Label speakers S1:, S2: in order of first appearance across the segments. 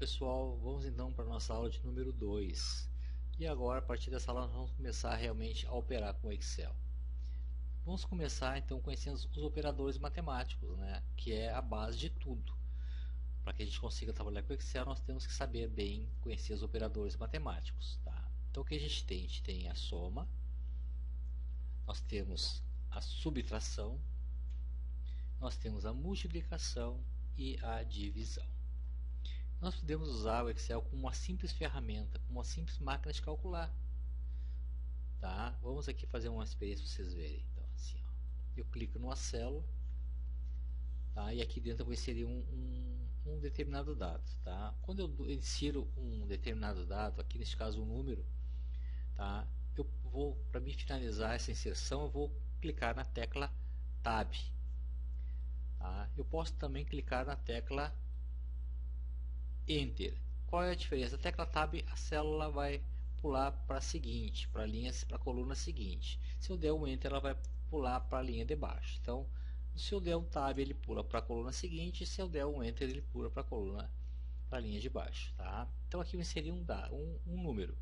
S1: Pessoal, vamos então para a nossa aula de número 2. E agora, a partir dessa aula, nós vamos começar realmente a operar com o Excel. Vamos começar então conhecendo os operadores matemáticos, né? Que é a base de tudo. Para que a gente consiga trabalhar com o Excel, nós temos que saber bem conhecer os operadores matemáticos. Tá? Então, o que a gente tem? A gente tem a soma, nós temos a subtração, nós temos a multiplicação e a divisão. Nós podemos usar o Excel como uma simples ferramenta, como uma simples máquina de calcular. Tá? Vamos aqui fazer uma experiência para vocês verem. Então, assim, ó, eu clico numa célula, tá? E aqui dentro eu vou inserir um determinado dado. Tá? Quando eu insiro um determinado dado, aqui neste caso um número, tá? Eu vou, para me finalizar essa inserção, eu vou clicar na tecla Tab. Tá? Eu posso também clicar na tecla Enter. Qual é a diferença? A tecla Tab, a célula vai pular para a seguinte, para a coluna seguinte. Se eu der um Enter, ela vai pular para a linha de baixo. Então, se eu der um Tab, ele pula para a coluna seguinte. Se eu der um Enter, ele pula para a coluna, para a linha de baixo. Tá? Então, aqui eu inseri um número.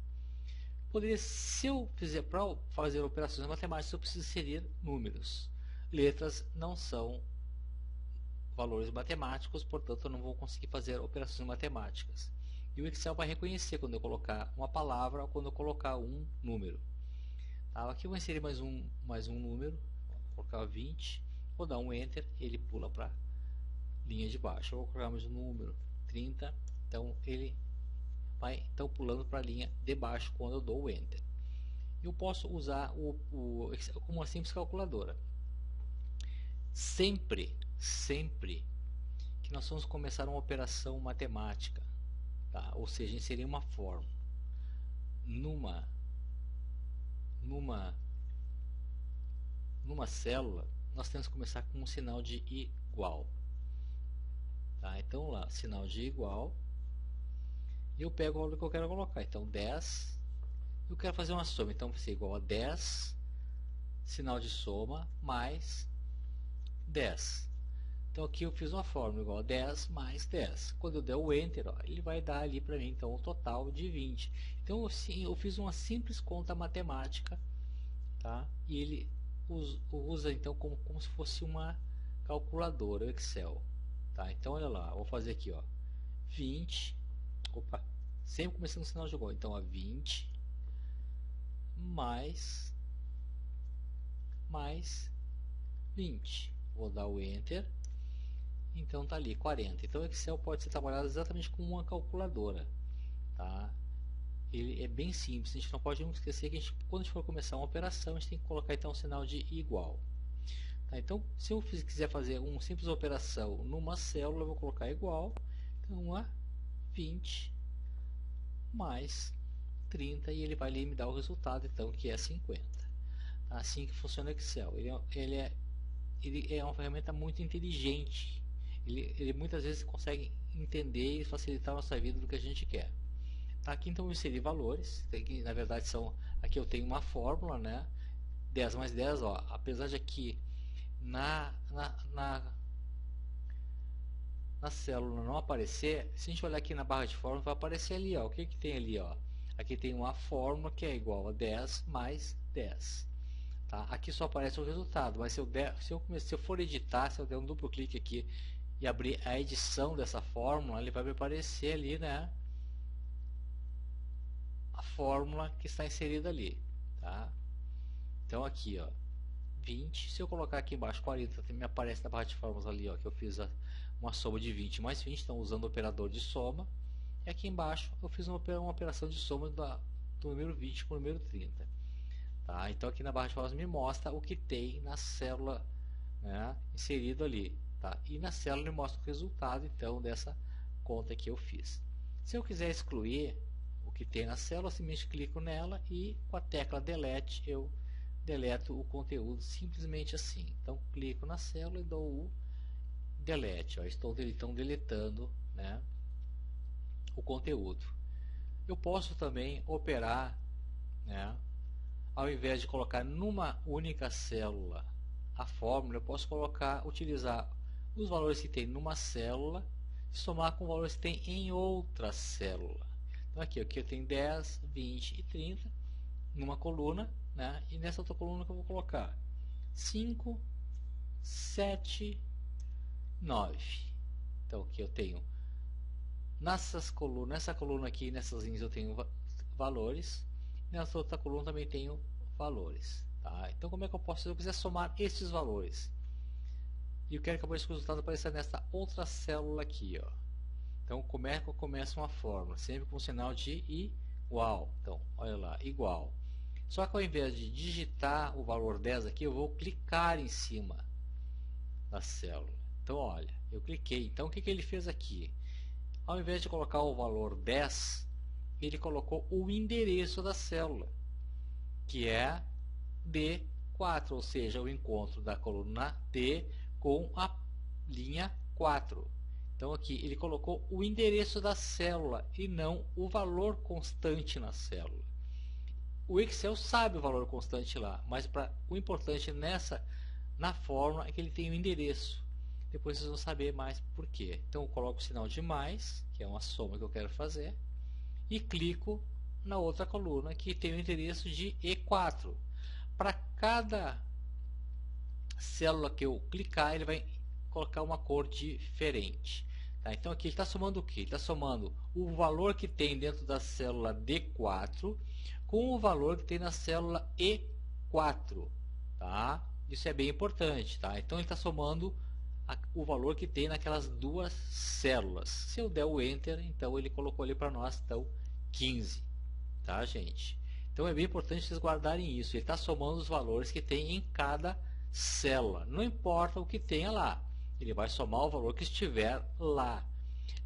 S1: Poderia, se eu fizer para fazer operações matemáticas, eu preciso inserir números. Letras não são valores matemáticos, portanto eu não vou conseguir fazer operações matemáticas. E o Excel vai reconhecer quando eu colocar uma palavra ou quando eu colocar um número. Tá? Aqui eu vou inserir mais um número, vou colocar 20, vou dar um Enter, ele pula para a linha de baixo. Eu vou colocar mais um número, 30, então ele vai pulando para a linha de baixo quando eu dou o Enter. Eu posso usar o Excel como uma simples calculadora. Sempre que nós vamos começar uma operação matemática, tá? Ou seja, inserir uma fórmula numa célula, nós temos que começar com um sinal de igual. Tá? Então lá, sinal de igual, e eu pego o valor que eu quero colocar. Então 10, eu quero fazer uma soma, então vai ser igual a 10, sinal de soma, mais 10. Então aqui eu fiz uma fórmula igual a 10 mais 10. Quando eu der o Enter, ó, ele vai dar ali para mim então um total de 20. Então assim, eu fiz uma simples conta matemática, tá? E ele usa então como se fosse uma calculadora, o Excel. Tá? Então olha lá, vou fazer aqui, ó, 20, opa, sempre começando no sinal de igual. Então a 20 mais 20. Vou dar o Enter. Então tá ali, 40. Então o Excel pode ser trabalhado exatamente como uma calculadora. Tá? Ele é bem simples, a gente não pode nunca esquecer que quando a gente for começar uma operação, a gente tem que colocar então um sinal de igual. Tá? Então, se eu quiser fazer uma simples operação numa célula, eu vou colocar igual. Então, a 20 mais 30 e ele vai ali me dar o resultado, então, que é 50. Tá? Assim que funciona o Excel. Ele é uma ferramenta muito inteligente. Ele muitas vezes consegue entender e facilitar a nossa vida do que a gente quer. Tá, aqui então eu inseri valores, que na verdade aqui eu tenho uma fórmula, né? 10 mais 10, ó, apesar de aqui na célula não aparecer, se a gente olhar aqui na barra de fórmula vai aparecer ali, ó, o que tem ali, ó? Aqui tem uma fórmula que é igual a 10 mais 10. Tá? Aqui só aparece o resultado, mas se eu for editar, se eu der um duplo clique aqui e abrir a edição dessa fórmula, ele vai me aparecer ali, né, a fórmula que está inserida ali. Tá? Então aqui, ó, 20, se eu colocar aqui embaixo 40, me aparece na barra de fórmulas ali, ó, que eu fiz uma soma de 20 mais 20, então usando o operador de soma. E aqui embaixo eu fiz uma operação de soma do número 20 com o número 30. Tá? Então aqui na barra de fórmulas me mostra o que tem na célula, né, inserido ali. Tá? E na célula me mostra o resultado então dessa conta que eu fiz. Se eu quiser excluir o que tem na célula, eu simplesmente clico nela e com a tecla Delete eu deleto o conteúdo simplesmente assim. Então clico na célula e dou o Delete. Ó, estou então deletando, né, o conteúdo. Eu posso também operar, né, ao invés de colocar numa única célula a fórmula, eu posso utilizar os valores que tem numa célula somar com valores que tem em outra célula. Então aqui eu tenho 10, 20 e 30 numa coluna, né? E nessa outra coluna que eu vou colocar 5, 7, 9. Então aqui eu tenho nessa coluna aqui, nessas linhas eu tenho valores, nessa outra coluna também tenho valores. Tá? Então como é que eu posso, se eu quiser somar esses valores? E eu quero que o resultado apareça nessa outra célula aqui. Ó. Então como é que eu começo uma fórmula? Sempre com o sinal de igual. Então olha lá, igual. Só que ao invés de digitar o valor 10 aqui, eu vou clicar em cima da célula. Então olha, eu cliquei. Então o que ele fez aqui? Ao invés de colocar o valor 10, ele colocou o endereço da célula, que é D4, ou seja, o encontro da coluna D com a linha 4. Então aqui ele colocou o endereço da célula e não o valor constante na célula. O Excel sabe o valor constante lá, mas o importante na fórmula é que ele tem o endereço. Depois vocês vão saber mais por quê. Então eu coloco o sinal de mais, que é uma soma que eu quero fazer, e clico na outra coluna que tem o endereço de E4. Para cada célula que eu clicar, ele vai colocar uma cor diferente. Tá? Então aqui ele está somando o que? Ele está somando o valor que tem dentro da célula D4 com o valor que tem na célula E4. Tá? Isso é bem importante. Tá? Então ele está somando o valor que tem naquelas duas células. Se eu der o Enter, então ele colocou ali para nós, então 15. Tá, gente? Então é bem importante vocês guardarem isso. Ele está somando os valores que tem em cada célula. Não importa o que tenha lá. Ele vai somar o valor que estiver lá.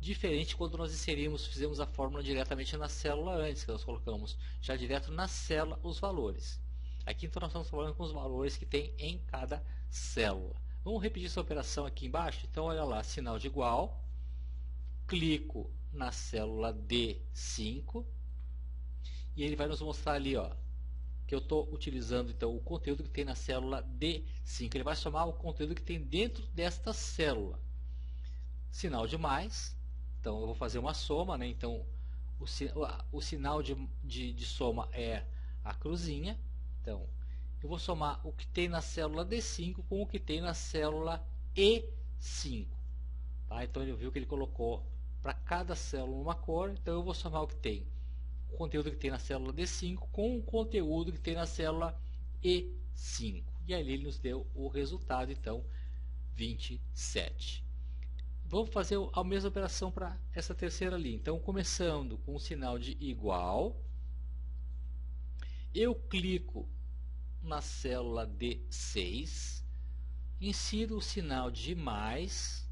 S1: Diferente quando nós fizemos a fórmula diretamente na célula antes, que nós colocamos já direto na célula os valores. Aqui então nós estamos falando com os valores que tem em cada célula. Vamos repetir essa operação aqui embaixo? Então olha lá, sinal de igual, clico na célula D5 e ele vai nos mostrar ali, ó, que eu estou utilizando então o conteúdo que tem na célula D5. Ele vai somar o conteúdo que tem dentro desta célula. Sinal de mais, então eu vou fazer uma soma, né? Então o sinal de soma é a cruzinha. Então eu vou somar o que tem na célula D5 com o que tem na célula E5. Tá? Então ele viu que ele colocou para cada célula uma cor, então eu vou somar o que tem, o conteúdo que tem na célula D5 com o conteúdo que tem na célula E5. E aí ele nos deu o resultado, então 27. Vamos fazer a mesma operação para essa terceira linha. Então começando com o sinal de igual, eu clico na célula D6, insiro o sinal de mais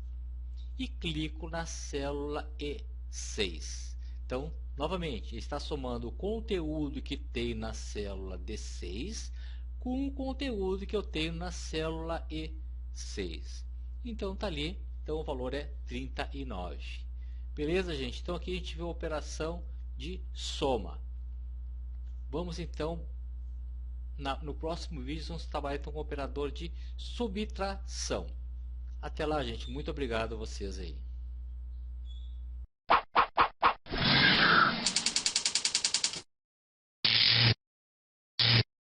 S1: e clico na célula E6. Então, novamente, está somando o conteúdo que tem na célula D6 com o conteúdo que eu tenho na célula E6. Então, está ali. Então, o valor é 39. Beleza, gente? Então, aqui a gente vê a operação de soma. Vamos, então, no próximo vídeo, vamos trabalhar então, com o operador de subtração. Até lá, gente. Muito obrigado a vocês aí.